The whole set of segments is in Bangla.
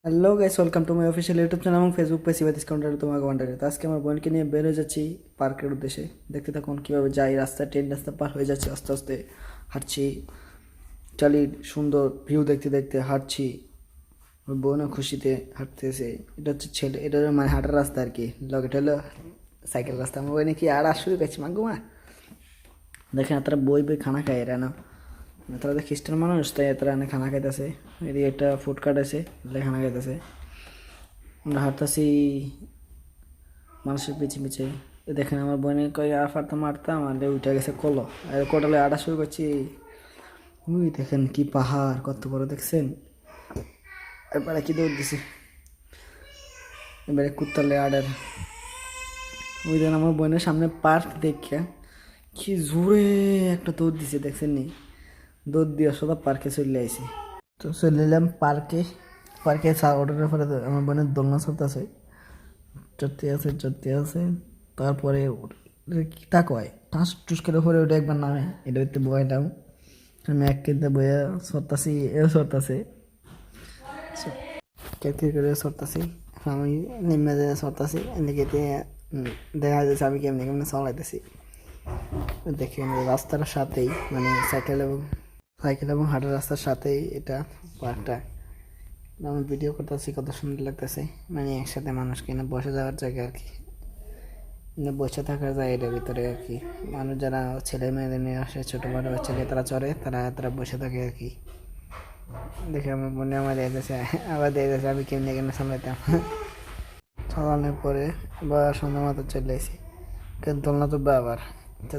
Hello guys, welcome to my official YouTube channel এবং ফেসবুক পেজ সিবাদিস কাউন্টার তোমাকে কন্টাক্টে। তো আজকে আমার বোনকে নিয়ে বের হয়ে যাচ্ছি পার্কের উদ্দেশ্যে। দেখতে থাকুন কীভাবে যাই, রাস্তায় ট্রেন রাস্তা পার হয়ে যাচ্ছি, আস্তে আস্তে হাঁটছি, চালির সুন্দর ভিউ দেখতে দেখতে হাঁটছি। ওর বোনও খুশিতে হাঁটতেছে। এটা হচ্ছে ছেলে, এটা হলো মানে হাঁটার রাস্তা আর কি। এটা হলো সাইকেল রাস্তা। আমার বোনে কি আর শুরু করছি মাগুমা। দেখেন তারা বই বই খানা খায় এরা না, তারা তো খ্রিস্টান মানুষ, তাই তারা এনে খানা খাইতেছে। এদিকে একটা ফুডকার্ট আছে, খানা খাইতেছে। আমরা হাঁটতেছি মানুষের পিছিয়ে পিছিয়ে। দেখেন আমার বোনে কই আর ফারতাম মারতাম, আর উঠে গেছে কলো, আর কোটালে আটা শুরু করছি। ওই দেখেন কি পাহাড়, কত বড় দেখছেন। এবারে কি দৌড় দিছে, এবারে কুত্তালে আডার। ওই দিন আমার বোনের সামনে পার্ক দেখে কি জোরে একটা দৌড় দিছে, দেখছেন নি। দৌড় দিয়ে সোজা পার্কে চলে আইছি। তো চলে এলাম পার্কে। পার্কে ওঠার পরে আমার বোনের দোলনা চলতেছে, চড়তে আছে। তারপরে কিতা কয় টাস টুস করে পরে ওটা একবার নামে, এটা হইতে বয়টাও আমি এক কেতে বয়ে সরতাছি, এও সরতাছে, কেটকে করে সরতাছি। আমি নিম্নে সরতাছি, এদিকে দেখা যাচ্ছে আমি কেমনি কেমনি চালাইতেছি। দেখে রাস্তার সাথেই মানে সাইকেল এবং হাঁটার রাস্তার সাথেই এটা পার্কটা। আমি ভিডিও করতেছি, কত সুন্দর লাগতেছে। মানে একসাথে মানুষকে না বসে যাওয়ার জায়গা আর কি, মানে বসে থাকা যায় এটার ভিতরে আর কি। মানুষ যারা ছেলে মেয়েদের নিয়ে আসে, ছোটো বড় ছেলে তারা চড়ে, তারা বসে থাকে আর কি। দেখে আমার মনে আমার দিয়েছে, আবার দিয়েছে আমি কেমনি কেমনি সামলাইতাম। চালানোর পরে আবার সন্ধ্যা মতো চলে এসেছি। দোলনা তুলবে আবার,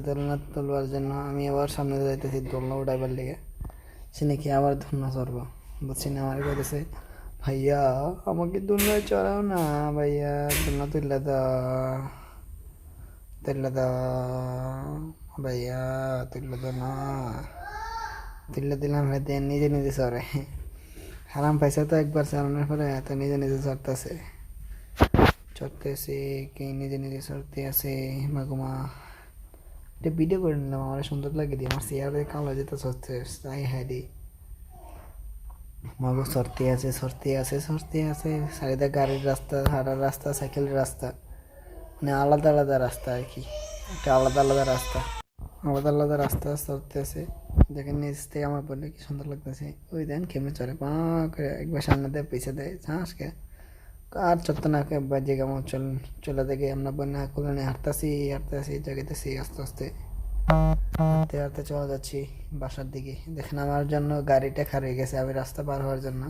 দোলনা তুলবার জন্য আমি আবার সামনে যাইতেছি দোলনা উঠাইবার লেগে। সে নাকি আবার দোলনা চড়বো, বুঝছি না। আমার কাছে ভাইয়া আমাকে দোলনায় চড়াও না ভাইয়া, দোলনা তুললে দাও ভাইয়া, তুললে দাও না। তুললে দিলাম হয়তো নিজে নিজে চড়ে। হারাম পাইছে তো একবার চালানোর পরে, তো নিজে নিজে চড়তেছে কি নিজে নিজে চড়তে আছে। মাগুমা এটা ভিডিও করে নিলাম, আমার সুন্দর লাগে দিয়ে আমার চেয়ারে কালো যেতে চড়তে তাই হ্যাঁ দি মাগো সরতে আছে। চারিদিকে গাড়ির রাস্তা, হাঁটার রাস্তা, সাইকেলের রাস্তা, মানে আলাদা আলাদা রাস্তা আর কি। একটা আলাদা আলাদা রাস্তা চলতেছে। দেখেন নিচ থেকে আমার বললে কি সুন্দর লাগতেছে। ওই দেন কেমনে চলে পা করে, একবার সামনে দেয় পিছিয়ে দেয় ঝাঁসকে। আর চলতে না বাজে কেমন চলে দেখে আমরা বন্যা খুলে নিয়ে হাঁটতেছি জায়গাতেছি আস্তে আস্তে হাঁটতে হাঁটতে চলে যাচ্ছি বাসার দিকে। দেখেন আমার জন্য গাড়িটা খারিয়ে গেছে আমি রাস্তা পার হওয়ার জন্য।